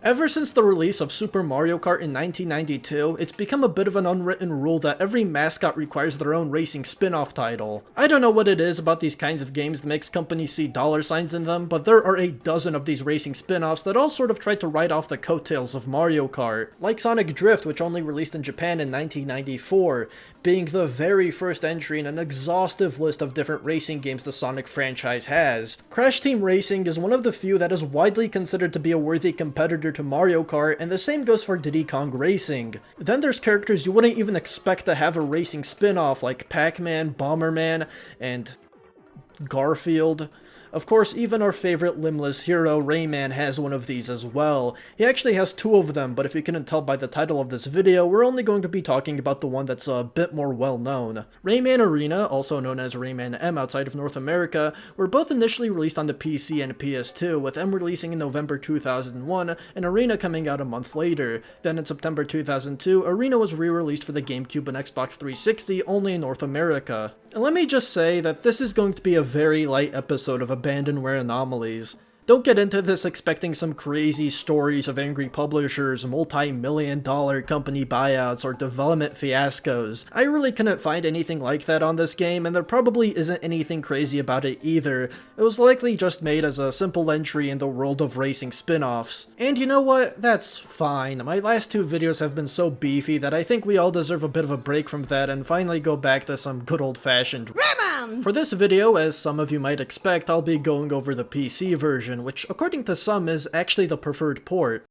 Ever since the release of Super Mario Kart in 1992, it's become a bit of an unwritten rule that every mascot requires their own racing spin-off title. I don't know what it is about these kinds of games that makes companies see dollar signs in them, but there are a dozen of these racing spin-offs that all sort of try to ride off the coattails of Mario Kart. Like Sonic Drift, which only released in Japan in 1994, being the very first entry in an exhaustive list of different racing games the Sonic franchise has. Crash Team Racing is one of the few that is widely considered to be a worthy competitor to Mario Kart, and the same goes for Diddy Kong Racing. Then there's characters you wouldn't even expect to have a racing spin-off like Pac-Man, Bomberman, and Garfield. Of course, even our favorite limbless hero, Rayman, has one of these as well. He actually has two of them, but if you couldn't tell by the title of this video, we're only going to be talking about the one that's a bit more well-known. Rayman Arena, also known as Rayman M outside of North America, were both initially released on the PC and PS2, with M releasing in November 2001, and Arena coming out a month later. Then in September 2002, Arena was re-released for the Gamecube and Xbox 360 only in North America. And let me just say that this is going to be a very light episode of Abandonware Anomalies. Don't get into this expecting some crazy stories of angry publishers, multi-million-dollar company buyouts, or development fiascos. I really couldn't find anything like that on this game, and there probably isn't anything crazy about it either. It was likely just made as a simple entry in the world of racing spin-offs. And you know what? That's fine. My last two videos have been so beefy that I think we all deserve a bit of a break from that and finally go back to some good old-fashioned Rayman! For this video, as some of you might expect, I'll be going over the PC version, which according to some is actually the preferred port.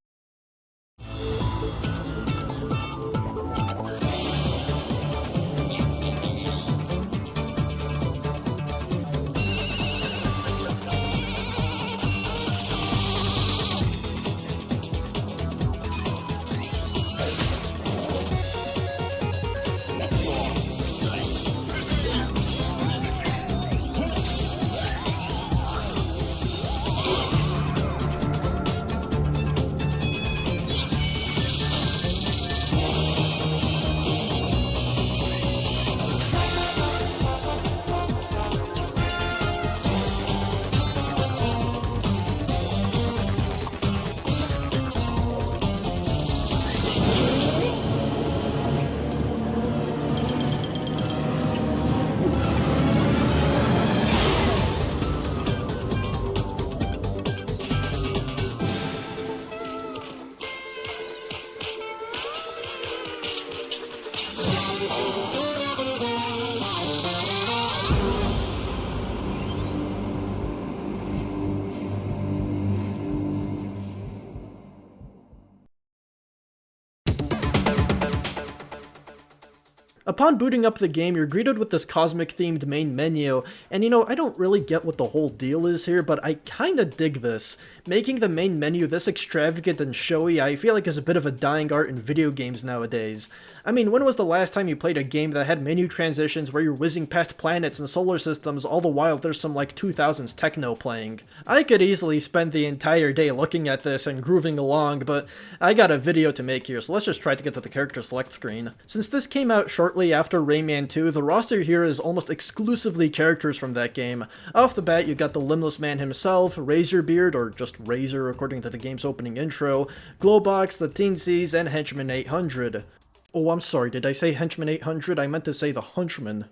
Upon booting up the game, you're greeted with this cosmic-themed main menu, and you know, I don't really get what the whole deal is here, but I kinda dig this. Making the main menu this extravagant and showy, I feel like is a bit of a dying art in video games nowadays. I mean, when was the last time you played a game that had menu transitions where you're whizzing past planets and solar systems all the while there's some like 2000s techno playing? I could easily spend the entire day looking at this and grooving along, but I got a video to make here, so let's just try to get to the character select screen. Since this came out shortly after Rayman 2, the roster here is almost exclusively characters from that game. Off the bat, you got the Limbless Man himself, Razorbeard, or just Razor according to the game's opening intro, Glowbox, the Teensies, and Henchman 800. Oh, I'm sorry, did I say Henchman 800? I meant to say the Hunchman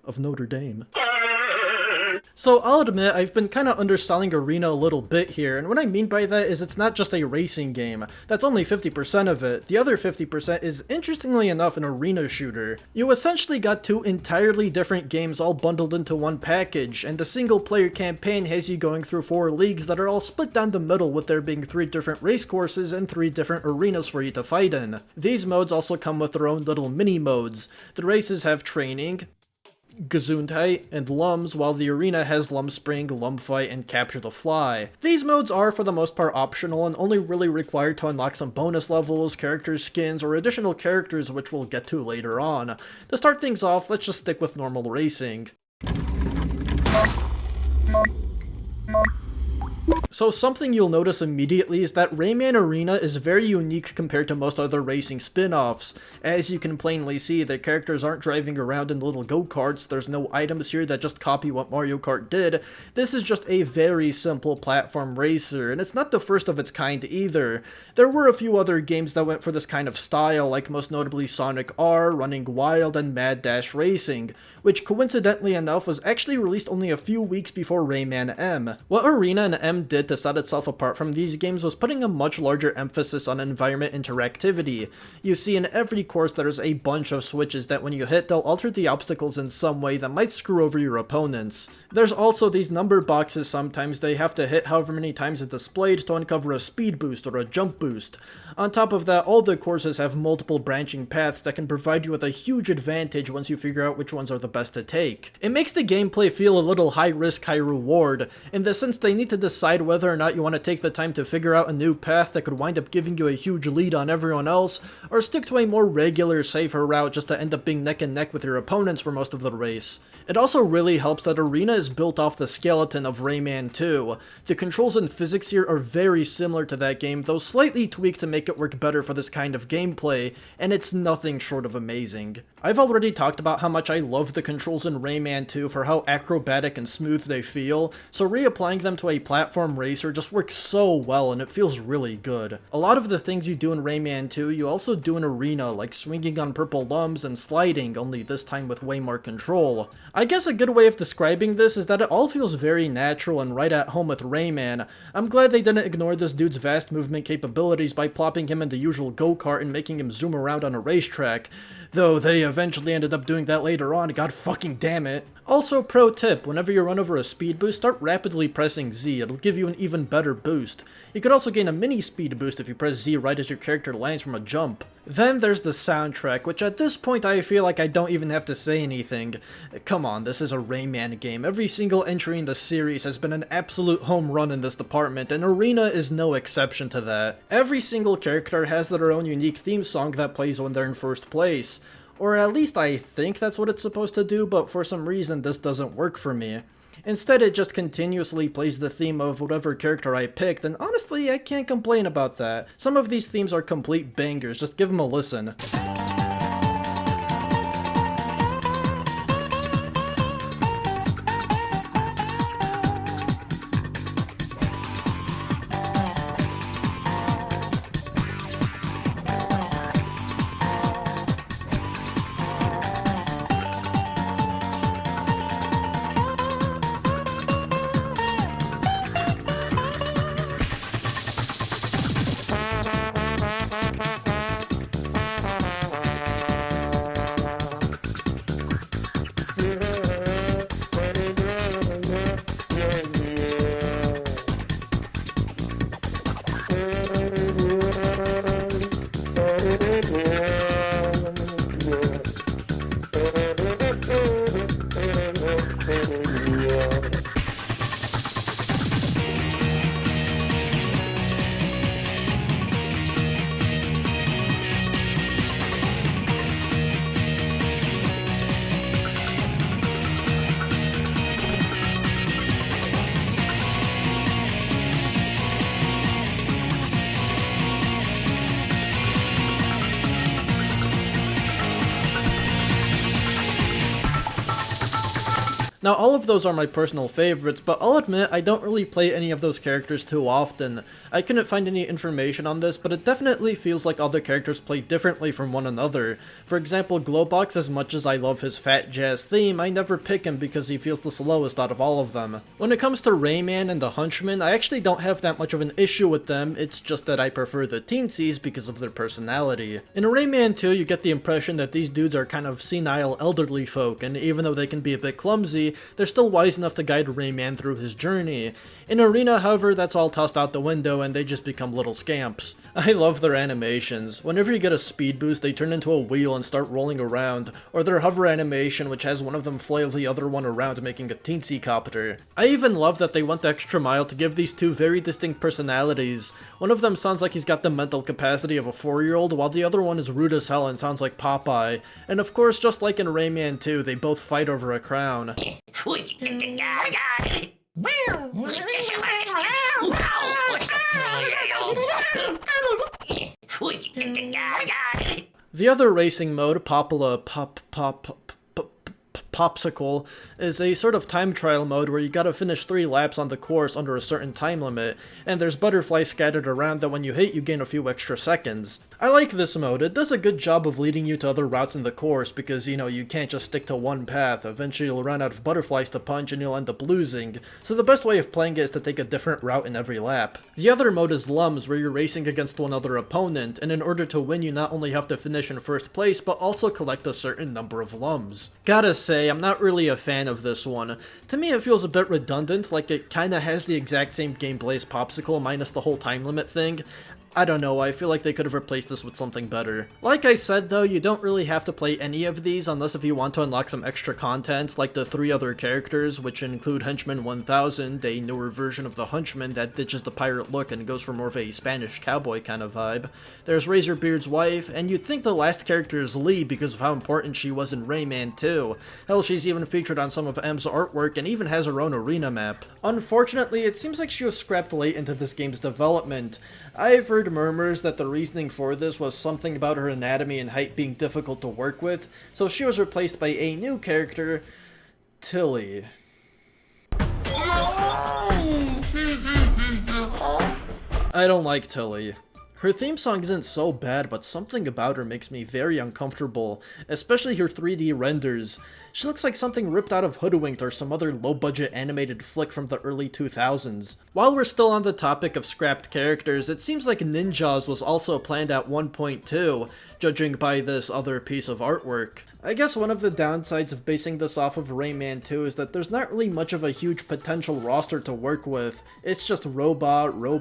of Notre Dame. So I'll admit, I've been kinda underselling Arena a little bit here, and what I mean by that is it's not just a racing game. That's only 50% of it. The other 50% is, interestingly enough, an arena shooter. You essentially got two entirely different games all bundled into one package, and the single-player campaign has you going through 4 leagues that are all split down the middle, with there being 3 different race courses and 3 different arenas for you to fight in. These modes also come with their own little mini-modes. The races have training, Gesundheit, and Lums, while the arena has Lumspring, Lumfight, and Capture the Fly. These modes are for the most part optional and only really required to unlock some bonus levels, character skins, or additional characters which we'll get to later on. To start things off, let's just stick with normal racing. So something you'll notice immediately is that Rayman Arena is very unique compared to most other racing spin-offs. As you can plainly see, the characters aren't driving around in little go-karts, there's no items here that just copy what Mario Kart did. This is just a very simple platform racer, and it's not the first of its kind either. There were a few other games that went for this kind of style, like most notably Sonic R, Running Wild, and Mad Dash Racing, which coincidentally enough was actually released only a few weeks before Rayman M. What Arena and M did to set itself apart from these games was putting a much larger emphasis on environment interactivity. You see, in every course there's a bunch of switches that when you hit, they'll alter the obstacles in some way that might screw over your opponents. There's also these number boxes sometimes they have to hit however many times it's displayed to uncover a speed boost or a jump boost. On top of that, all the courses have multiple branching paths that can provide you with a huge advantage once you figure out which ones are the best to take. It makes the gameplay feel a little high risk, high reward, in the sense they need to decide whether or not you want to take the time to figure out a new path that could wind up giving you a huge lead on everyone else, or stick to a more regular, safer route just to end up being neck and neck with your opponents for most of the race. It also really helps that Arena is built off the skeleton of Rayman 2. The controls and physics here are very similar to that game, though slightly tweaked to make it work better for this kind of gameplay, and it's nothing short of amazing. I've already talked about how much I love the controls in Rayman 2 for how acrobatic and smooth they feel, so reapplying them to a platform racer just works so well and it feels really good. A lot of the things you do in Rayman 2 you also do in Arena, like swinging on purple lums and sliding, only this time with way more control. I guess a good way of describing this is that it all feels very natural and right at home with Rayman. I'm glad they didn't ignore this dude's vast movement capabilities by plopping him in the usual go-kart and making him zoom around on a racetrack. Though they eventually ended up doing that later on, god fucking damn it. Also, pro tip, whenever you run over a speed boost, start rapidly pressing Z, it'll give you an even better boost. You could also gain a mini speed boost if you press Z right as your character lands from a jump. Then there's the soundtrack, which at this point I feel like I don't even have to say anything. Come on, this is a Rayman game. Every single entry in the series has been an absolute home run in this department, and Arena is no exception to that. Every single character has their own unique theme song that plays when they're in first place. Or at least I think that's what it's supposed to do, but for some reason this doesn't work for me. Instead, it just continuously plays the theme of whatever character I picked, and honestly, I can't complain about that. Some of these themes are complete bangers, just give them a listen. Now, all of those are my personal favorites, but I'll admit I don't really play any of those characters too often. I couldn't find any information on this, but it definitely feels like other characters play differently from one another. For example, Glowbox, as much as I love his fat jazz theme, I never pick him because he feels the slowest out of all of them. When it comes to Rayman and the Hunchman, I actually don't have that much of an issue with them, it's just that I prefer the Teensies because of their personality. In Rayman 2, you get the impression that these dudes are kind of senile elderly folk, and even though they can be a bit clumsy, they're still wise enough to guide Rayman through his journey. In Arena, however, that's all tossed out the window and they just become little scamps. I love their animations. Whenever you get a speed boost, they turn into a wheel and start rolling around, or their hover animation, which has one of them flail the other one around, making a teensy copter. I even love that they went the extra mile to give these two very distinct personalities. One of them sounds like he's got the mental capacity of a 4-year-old, while the other one is rude as hell and sounds like Popeye. And of course, just like in Rayman 2, they both fight over a crown. The other racing mode, Popsicle, is a sort of time trial mode where you gotta finish 3 laps on the course under a certain time limit, and there's butterflies scattered around that when you hit you gain a few extra seconds. I like this mode. It does a good job of leading you to other routes in the course because, you know, you can't just stick to one path. Eventually you'll run out of butterflies to punch and you'll end up losing, so the best way of playing it is to take a different route in every lap. The other mode is Lums, where you're racing against one other opponent, and in order to win you not only have to finish in first place, but also collect a certain number of Lums. Gotta say, I'm not really a fan of this one. To me it feels a bit redundant, like it kinda has the exact same gameplay as Popsicle minus the whole time limit thing. I don't know, I feel like they could have replaced this with something better. Like I said though, you don't really have to play any of these unless if you want to unlock some extra content, like the 3 other characters, which include Henchman 1000, a newer version of the Hunchman that ditches the pirate look and goes for more of a Spanish cowboy kind of vibe. There's Razorbeard's wife, and you'd think the last character is Lee because of how important she was in Rayman 2. Hell, she's even featured on some of M's artwork and even has her own arena map. Unfortunately, it seems like she was scrapped late into this game's development. I've heard murmurs that the reasoning for this was something about her anatomy and height being difficult to work with, so she was replaced by a new character, Tilly. I don't like Tilly. Her theme song isn't so bad, but something about her makes me very uncomfortable, especially her 3D renders. She looks like something ripped out of Hoodwinked or some other low-budget animated flick from the early 2000s. While we're still on the topic of scrapped characters, it seems like Ninjas was also planned at one point too, judging by this other piece of artwork. I guess one of the downsides of basing this off of Rayman 2 is that there's not really much of a huge potential roster to work with. It's just robot, and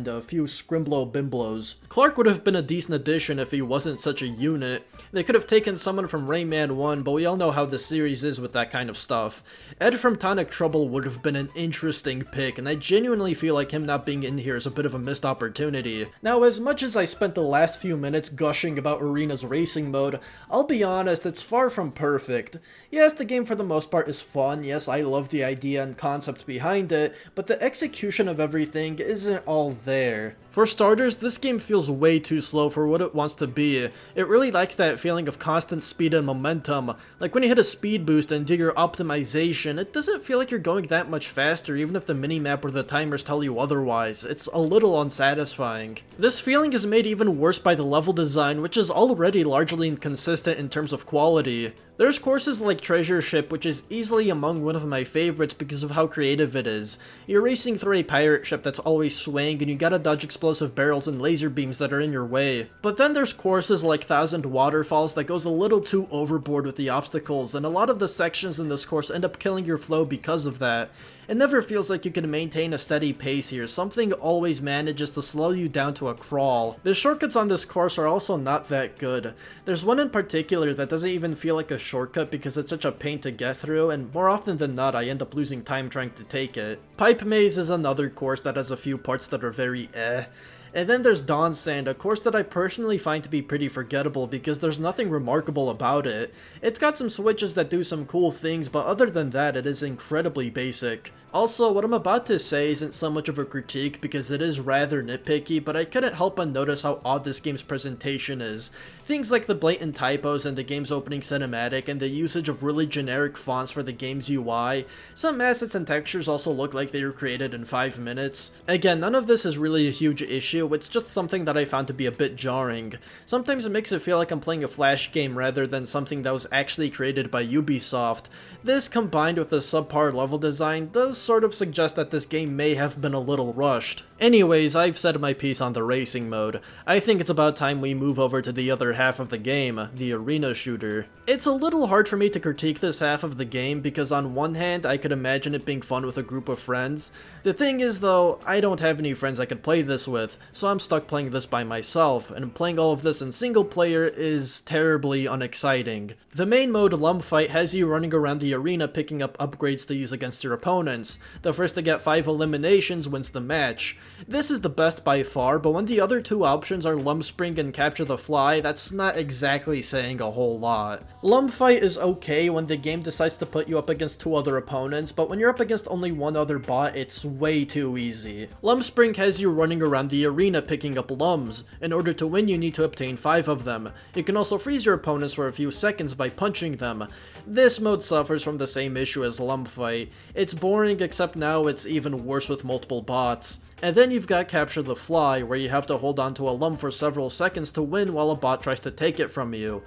a few scrimblow bimblos. Clark would have been a decent addition if he wasn't such a unit. They could have taken someone from Rayman 1, but we all know how the series is with that kind of stuff. Ed from Tonic Trouble would have been an interesting pick, and I genuinely feel like him not being in here is a bit of a missed opportunity. Now, as much as I spent the last few minutes gushing about Arena's racing mode, I'll be honest, it's far from perfect. Yes, the game for the most part is fun, yes, I love the idea and concept behind it, but the execution of everything isn't all there. For starters, this game feels way too slow for what it wants to be. It really lacks that feeling of constant speed and momentum. Like when you hit a speed boost and do your optimization, it doesn't feel like you're going that much faster even if the minimap or the timers tell you otherwise. It's a little unsatisfying. This feeling is made even worse by the level design, which is already largely inconsistent in terms of quality. There's courses like Treasure Ship, which is easily among one of my favorites because of how creative it is. You're racing through a pirate ship that's always swaying and you gotta dodge explosive barrels and laser beams that are in your way. But then there's courses like Thousand Waterfalls that goes a little too overboard with the obstacles, and a lot of the sections in this course end up killing your flow because of that. It never feels like you can maintain a steady pace here, something always manages to slow you down to a crawl. The shortcuts on this course are also not that good. There's one in particular that doesn't even feel like a shortcut because it's such a pain to get through, and more often than not I end up losing time trying to take it. Pipe Maze is another course that has a few parts that are very eh. And then there's Dawn Sand, a course that I personally find to be pretty forgettable because there's nothing remarkable about it. It's got some switches that do some cool things, but other than that it is incredibly basic. Also, what I'm about to say isn't so much of a critique because it is rather nitpicky, but I couldn't help but notice how odd this game's presentation is. Things like the blatant typos in the game's opening cinematic and the usage of really generic fonts for the game's UI. Some assets and textures also look like they were created in 5 minutes. Again, none of this is really a huge issue, it's just something that I found to be a bit jarring. Sometimes it makes it feel like I'm playing a Flash game rather than something that was actually created by Ubisoft. This, combined with the subpar level design, does sort of suggest that this game may have been a little rushed. Anyways, I've said my piece on the racing mode. I think it's about time we move over to the other half of the game, the arena shooter. It's a little hard for me to critique this half of the game because on one hand, I could imagine it being fun with a group of friends. The thing is though, I don't have any friends I could play this with, so I'm stuck playing this by myself, and playing all of this in single player is terribly unexciting. The main mode, Lum Fight, has you running around the arena picking up upgrades to use against your opponents. seconds. The first to get 5 eliminations wins the match. This is the best by far, but when the other two options are Lump Spring and Capture the Fly, that's not exactly saying a whole lot. Lump Fight is okay when the game decides to put you up against 2 other opponents, but when you're up against only 1 other bot, it's way too easy. Lump Spring has you running around the arena picking up lums. In order to win, you need to obtain 5 of them. You can also freeze your opponents for a few seconds by punching them. This mode suffers from the same issue as Lump Fight. It's boring, except now it's even worse with multiple bots. And then you've got Capture the Fly, where you have to hold on to a lump for several seconds to win while a bot tries to take it from you.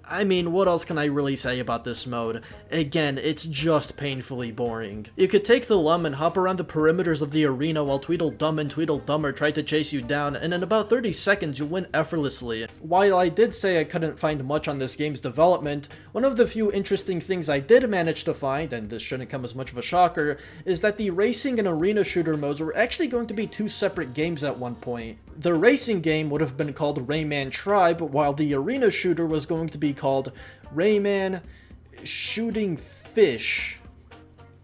I mean, what else can I really say about this mode? Again, it's just painfully boring. You could take the lum and hop around the perimeters of the arena while Tweedledum and Tweedledummer try to chase you down, and in about 30 seconds you win effortlessly. While I did say I couldn't find much on this game's development, one of the few interesting things I did manage to find, and this shouldn't come as much of a shocker, is that the racing and arena shooter modes were actually going to be 2 separate games at one point. The racing game would have been called Rayman Tribe, while the arena shooter was going to be called Rayman Shooting Fish.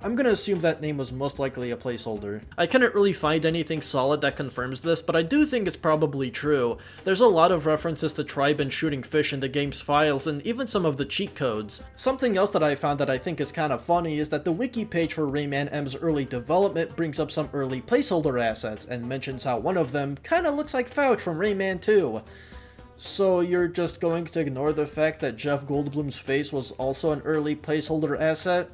I'm gonna assume that name was most likely a placeholder. I couldn't really find anything solid that confirms this, but I do think it's probably true. There's a lot of references to Tribe and Shooting Fish in the game's files, and even some of the cheat codes. Something else that I found that I think is kind of funny is that the wiki page for Rayman M's early development brings up some early placeholder assets, and mentions how one of them kinda looks like Fouch from Rayman 2. So you're just going to ignore the fact that Jeff Goldblum's face was also an early placeholder asset?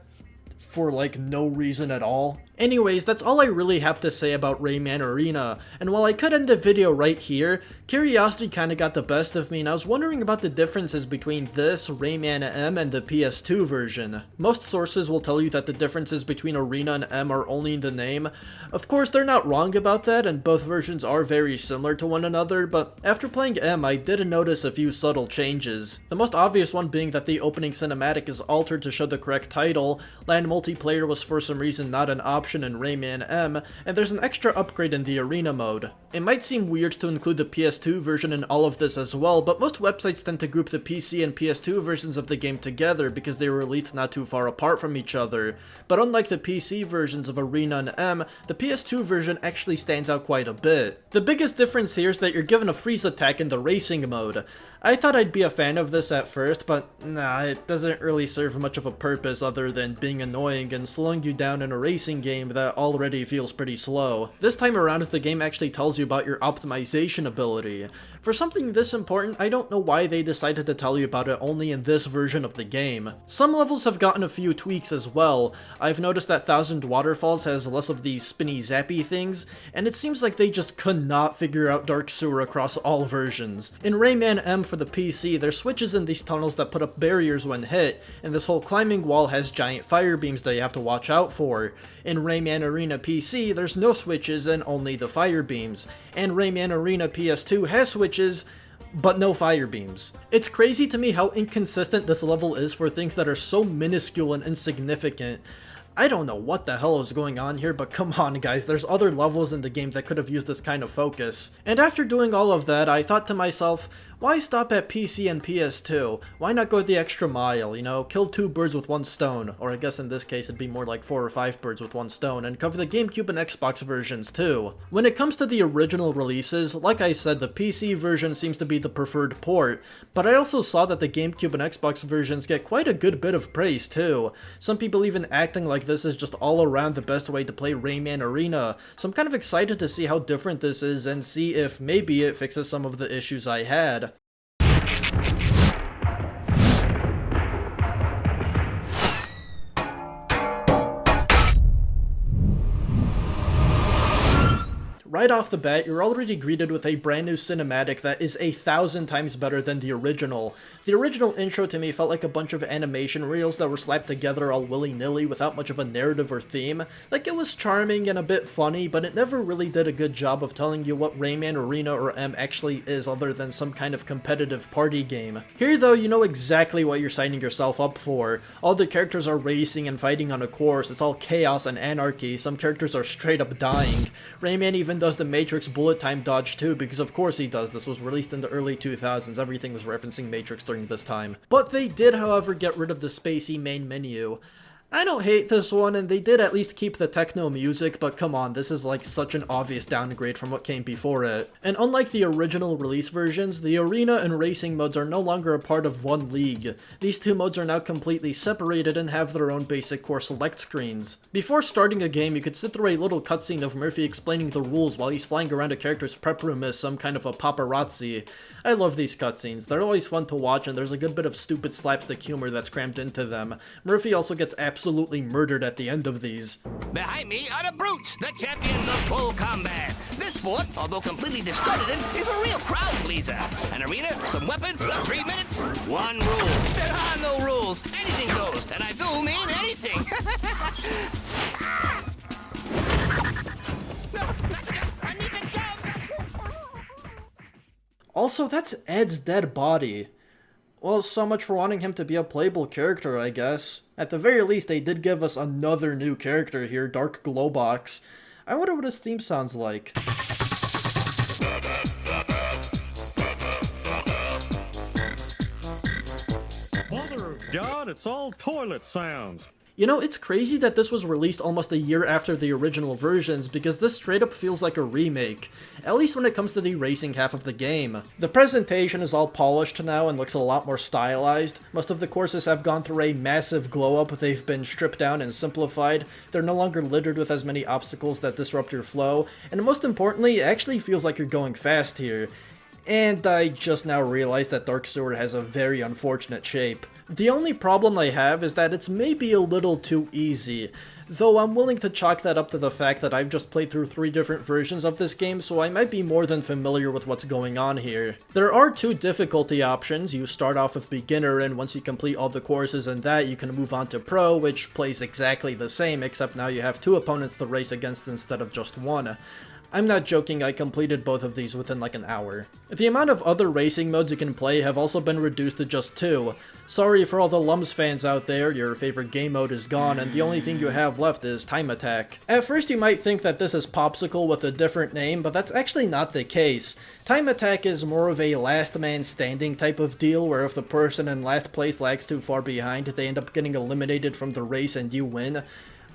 For like no reason at all? Anyways, that's all I really have to say about Rayman Arena, and while I could end the video right here, curiosity kinda got the best of me and I was wondering about the differences between this, Rayman M, and the PS2 version. Most sources will tell you that the differences between Arena and M are only in the name. Of course, they're not wrong about that, and both versions are very similar to one another, but after playing M, I did notice a few subtle changes. The most obvious one being that the opening cinematic is altered to show the correct title, land multiplayer was for some reason not an option in Rayman M, and there's an extra upgrade in the arena mode. It might seem weird to include the PS2 version in all of this as well, but most websites tend to group the PC and PS2 versions of the game together because they were released not too far apart from each other. But unlike the PC versions of Arena and M, the PS2 version actually stands out quite a bit. The biggest difference here is that you're given a freeze attack in the racing mode. I thought I'd be a fan of this at first, but nah, it doesn't really serve much of a purpose other than being annoying and slowing you down in a racing game that already feels pretty slow. This time around, the game actually tells you about your optimization ability. For something this important, I don't know why they decided to tell you about it only in this version of the game. Some levels have gotten a few tweaks as well. I've noticed that Thousand Waterfalls has less of these spinny zappy things, and it seems like they just could not figure out Dark Sewer across all versions. In Rayman M for the PC, there's switches in these tunnels that put up barriers when hit, and this whole climbing wall has giant fire beams that you have to watch out for. In Rayman Arena PC, there's no switches and only the fire beams, and Rayman Arena PS2 has switches, but no fire beams. It's crazy to me how inconsistent this level is for things that are so minuscule and insignificant. I don't know what the hell is going on here, but come on guys, there's other levels in the game that could have used this kind of focus. And after doing all of that, I thought to myself, why stop at PC and PS2? Why not go the extra mile, you know, kill 2 birds with 1 stone, or I guess in this case it'd be more like 4 or 5 birds with 1 stone, and cover the Gamecube and Xbox versions too. When it comes to the original releases, like I said, the PC version seems to be the preferred port, but I also saw that the Gamecube and Xbox versions get quite a good bit of praise too. Some people even acting like this is just all around the best way to play Rayman Arena, so I'm kind of excited to see how different this is and see if maybe it fixes some of the issues I had. Right off the bat, you're already greeted with a brand new cinematic that is 1,000 times better than the original. The original intro to me felt like a bunch of animation reels that were slapped together all willy-nilly without much of a narrative or theme. Like, it was charming and a bit funny, but it never really did a good job of telling you what Rayman Arena or M actually is other than some kind of competitive party game. Here though, you know exactly what you're signing yourself up for. All the characters are racing and fighting on a course, it's all chaos and anarchy, some characters are straight up dying. Rayman even does the Matrix bullet time dodge too, because of course he does. This was released in the early 2000s, everything was referencing Matrix during this time. But they did, however, get rid of the spacey main menu. I don't hate this one, and they did at least keep the techno music, but come on, this is like such an obvious downgrade from what came before it. And unlike the original release versions, the arena and racing modes are no longer a part of one league. These two modes are now completely separated and have their own basic core select screens. Before starting a game, you could sit through a little cutscene of Murphy explaining the rules while he's flying around a character's prep room as some kind of a paparazzi. I love these cutscenes, they're always fun to watch, and there's a good bit of stupid slapstick humor that's crammed into them. Murphy also gets absolutely murdered at the end of these. Behind me are the brutes, the champions of full combat. This sport, although completely discredited, is a real crowd pleaser. An arena, some weapons, 3 minutes, one rule. There are no rules, anything goes, and I do mean anything. Also, that's Ed's dead body. Well, so much for wanting him to be a playable character, I guess. At the very least, they did give us another new character here, Dark Glowbox. I wonder what his theme sounds like. Mother of God, it's all toilet sounds. You know, it's crazy that this was released almost a year after the original versions, because this straight up feels like a remake, at least when it comes to the racing half of the game. The presentation is all polished now and looks a lot more stylized. Most of the courses have gone through a massive glow up, they've been stripped down and simplified, they're no longer littered with as many obstacles that disrupt your flow, and most importantly, it actually feels like you're going fast here. And I just now realized that Dark Sewer has a very unfortunate shape. The only problem I have is that it's maybe a little too easy, though I'm willing to chalk that up to the fact that I've just played through 3 different versions of this game, so I might be more than familiar with what's going on here. There are 2 difficulty options. You start off with beginner, and once you complete all the courses in that, you can move on to pro, which plays exactly the same, except now you have 2 opponents to race against instead of just 1. I'm not joking, I completed both of these within like an hour. The amount of other racing modes you can play have also been reduced to just 2. Sorry for all the Lums fans out there, your favorite game mode is gone and the only thing you have left is Time Attack. At first you might think that this is Popsicle with a different name, but that's actually not the case. Time Attack is more of a last man standing type of deal, where if the person in last place lags too far behind, they end up getting eliminated from the race and you win.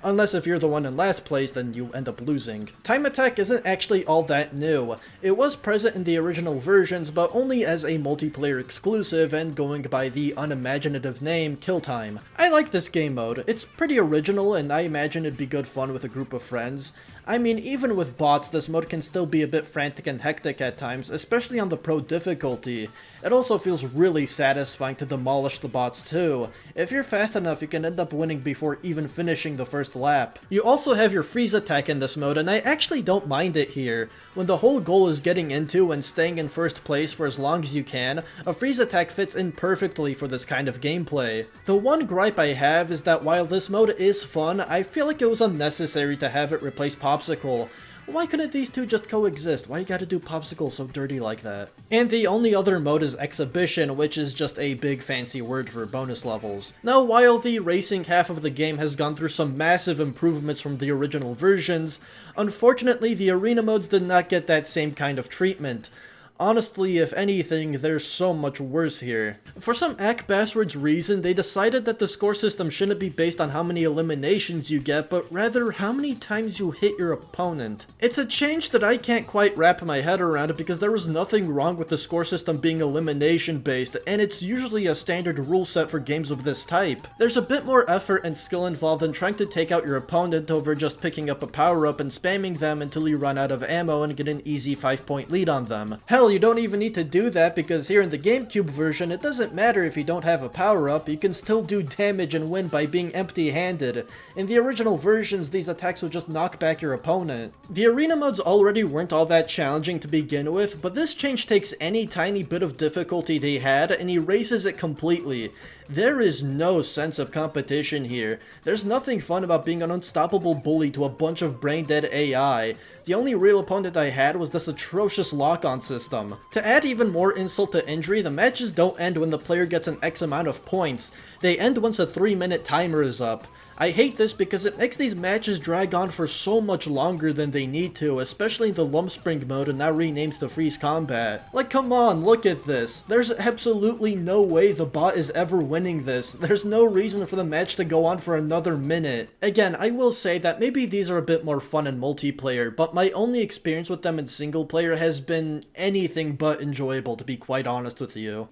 Unless if you're the one in last place, then you end up losing. Time Attack isn't actually all that new. It was present in the original versions, but only as a multiplayer exclusive and going by the unimaginative name Kill Time. I like this game mode. It's pretty original and I imagine it'd be good fun with a group of friends. I mean, even with bots, this mode can still be a bit frantic and hectic at times, especially on the pro difficulty. It also feels really satisfying to demolish the bots too. If you're fast enough, you can end up winning before even finishing the first lap. You also have your freeze attack in this mode, and I actually don't mind it here. When the whole goal is getting into and staying in first place for as long as you can, a freeze attack fits in perfectly for this kind of gameplay. The one gripe I have is that while this mode is fun, I feel like it was unnecessary to have it replace Popsicle. Why couldn't these two just coexist? Why you gotta do Popsicle so dirty like that? And the only other mode is Exhibition, which is just a big fancy word for bonus levels. Now, while the racing half of the game has gone through some massive improvements from the original versions, unfortunately the arena modes did not get that same kind of treatment. Honestly, if anything, they're so much worse here. For some ack-basswards reason, they decided that the score system shouldn't be based on how many eliminations you get, but rather how many times you hit your opponent. It's a change that I can't quite wrap my head around because there was nothing wrong with the score system being elimination-based, and it's usually a standard rule set for games of this type. There's a bit more effort and skill involved in trying to take out your opponent over just picking up a power-up and spamming them until you run out of ammo and get an easy 5-point lead on them. Hell, you don't even need to do that because here in the Gamecube version, it doesn't matter if you don't have a power-up, you can still do damage and win by being empty-handed. In the original versions, these attacks would just knock back your opponent. The arena modes already weren't all that challenging to begin with, but this change takes any tiny bit of difficulty they had and erases it completely. There is no sense of competition here. There's nothing fun about being an unstoppable bully to a bunch of brain-dead AI. The only real opponent I had was this atrocious lock-on system. To add even more insult to injury, the matches don't end when the player gets an X amount of points. They end once a 3-minute timer is up. I hate this because it makes these matches drag on for so much longer than they need to, especially in the Lumpspring mode and now renamed to Freeze Combat. Like, come on, look at this. There's absolutely no way the bot is ever winning winning this. There's no reason for the match to go on for another minute. Again, I will say that maybe these are a bit more fun in multiplayer, but my only experience with them in single player has been anything but enjoyable, to be quite honest with you.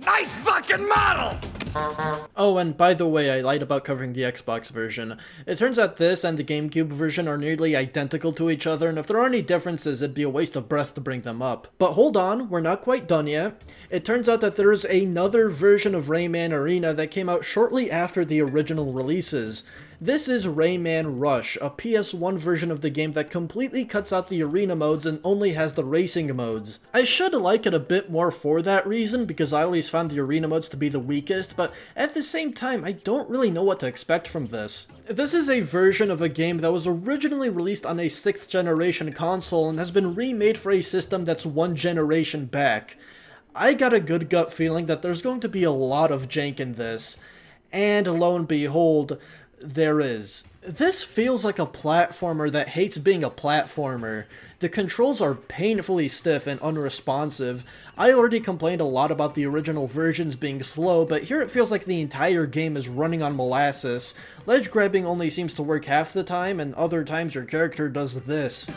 Nice fucking model! Oh, and by the way, I lied about covering the Xbox version. It turns out this and the Gamecube version are nearly identical to each other, and if there are any differences, it'd be a waste of breath to bring them up. But hold on, we're not quite done yet. It turns out that there is another version of Rayman Arena that came out shortly after the original releases. This is Rayman Rush, a PS1 version of the game that completely cuts out the arena modes and only has the racing modes. I should like it a bit more for that reason, because I always found the arena modes to be the weakest, but at the same time, I don't really know what to expect from this. This is a version of a game that was originally released on a 6th generation console and has been remade for a system that's 1 generation back. I got a good gut feeling that there's going to be a lot of jank in this, and lo and behold, there is. This feels like a platformer that hates being a platformer. The controls are painfully stiff and unresponsive. I already complained a lot about the original versions being slow, but here it feels like the entire game is running on molasses. Ledge grabbing only seems to work half the time, and other times your character does this.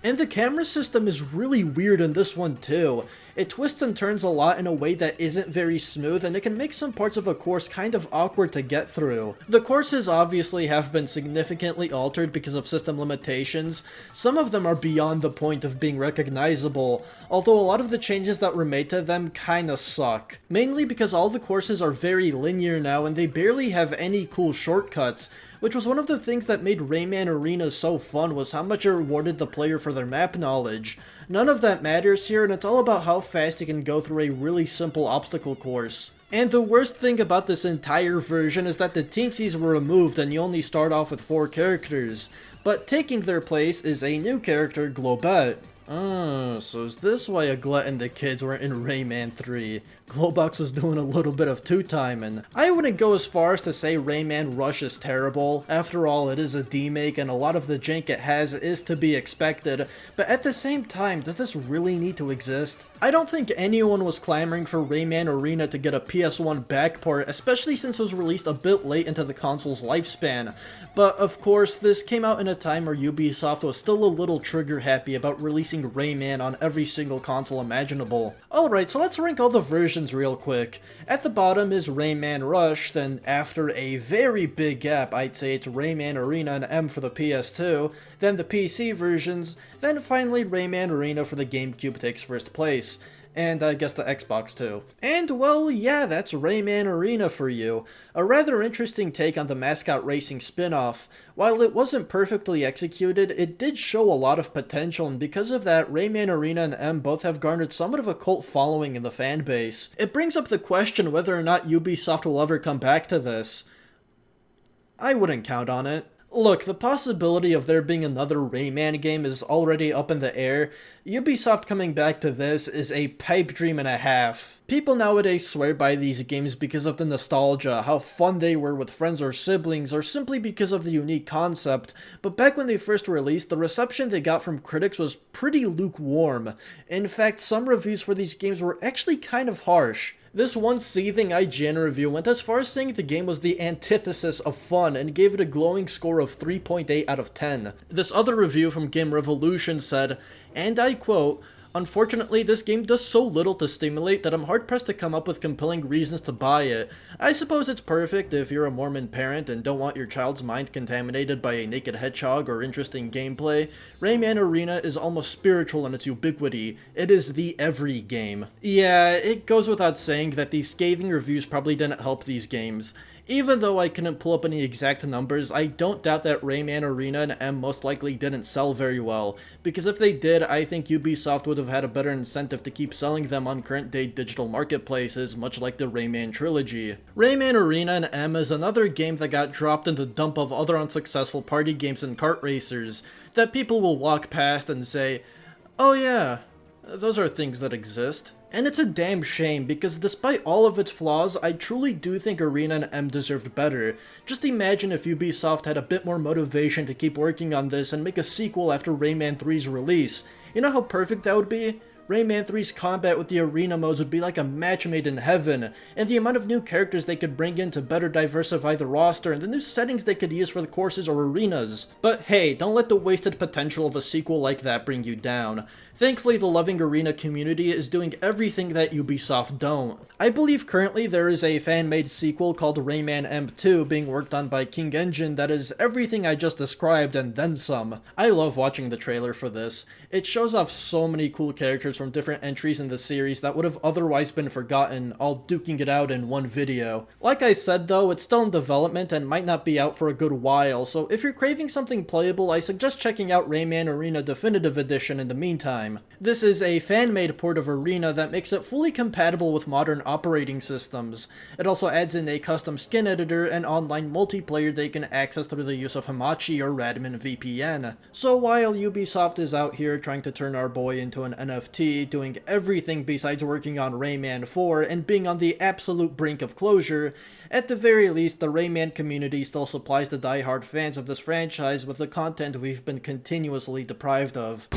And the camera system is really weird in this one too. It twists and turns a lot in a way that isn't very smooth, and it can make some parts of a course kind of awkward to get through. The courses obviously have been significantly altered because of system limitations. Some of them are beyond the point of being recognizable, although a lot of the changes that were made to them kinda suck. Mainly because all the courses are very linear now and they barely have any cool shortcuts, which was one of the things that made Rayman Arena so fun, was how much it rewarded the player for their map knowledge. None of that matters here, and it's all about how fast you can go through a really simple obstacle course. And the worst thing about this entire version is that the teensies were removed and you only start off with 4 characters. But taking their place is a new character, Globette. So is this why Aglet and the kids were in Rayman 3? Globox was doing a little bit of two-timing. I wouldn't go as far as to say Rayman Rush is terrible. After all, it is a demake and a lot of the jank it has is to be expected, but at the same time, does this really need to exist? I don't think anyone was clamoring for Rayman Arena to get a PS1 backport, especially since it was released a bit late into the console's lifespan. But of course, this came out in a time where Ubisoft was still a little trigger happy about releasing Rayman on every single console imaginable. Alright, so let's rank all the versions real quick. At the bottom is Rayman Rush, then after a very big gap, I'd say it's Rayman Arena and M for the PS2, then the PC versions, then finally Rayman Arena for the Gamecube takes first place. And I guess the Xbox too. And well, yeah, that's Rayman Arena for you. A rather interesting take on the mascot racing spin-off. While it wasn't perfectly executed, it did show a lot of potential, and because of that, Rayman Arena and M both have garnered somewhat of a cult following in the fanbase. It brings up the question whether or not Ubisoft will ever come back to this. I wouldn't count on it. Look, the possibility of there being another Rayman game is already up in the air. Ubisoft coming back to this is a pipe dream and a half. People nowadays swear by these games because of the nostalgia, how fun they were with friends or siblings, or simply because of the unique concept, but back when they first released, the reception they got from critics was pretty lukewarm. In fact, some reviews for these games were actually kind of harsh. This one seething IGN review went as far as saying the game was the antithesis of fun and gave it a glowing score of 3.8 out of 10. This other review from Game Revolution said, and I quote, "Unfortunately, this game does so little to stimulate that I'm hard-pressed to come up with compelling reasons to buy it. I suppose it's perfect if you're a Mormon parent and don't want your child's mind contaminated by a naked hedgehog or interesting gameplay. Rayman Arena is almost spiritual in its ubiquity. It is the every game." Yeah, it goes without saying that these scathing reviews probably didn't help these games. Even though I couldn't pull up any exact numbers, I don't doubt that Rayman Arena and M most likely didn't sell very well, because if they did, I think Ubisoft would have had a better incentive to keep selling them on current-day digital marketplaces, much like the Rayman trilogy. Rayman Arena and M is another game that got dropped in the dump of other unsuccessful party games and kart racers, that people will walk past and say, "Oh yeah, Those are things that exist. And it's a damn shame, because despite all of its flaws, I truly do think Arena and M deserved better. Just imagine if Ubisoft had a bit more motivation to keep working on this and make a sequel after Rayman 3's release. You know how perfect that would be? Rayman 3's combat with the arena modes would be like a match made in heaven, and the amount of new characters they could bring in to better diversify the roster, and the new settings they could use for the courses or arenas. But hey, don't let the wasted potential of a sequel like that bring you down. Thankfully, the loving arena community is doing everything that Ubisoft don't. I believe currently there is a fan-made sequel called Rayman M2 being worked on by King Engine that is everything I just described and then some. I love watching the trailer for this. It shows off so many cool characters from different entries in the series that would have otherwise been forgotten, all duking it out in one video. Like I said though, it's still in development and might not be out for a good while, so if you're craving something playable, I suggest checking out Rayman Arena Definitive Edition in the meantime. This is a fan-made port of Arena that makes it fully compatible with modern operating systems. It also adds in a custom skin editor and online multiplayer that you can access through the use of Hamachi or Radman VPN. So while Ubisoft is out here trying to turn our boy into an NFT, doing everything besides working on Rayman 4 and being on the absolute brink of closure, at the very least, the Rayman community still supplies the die-hard fans of this franchise with the content we've been continuously deprived of.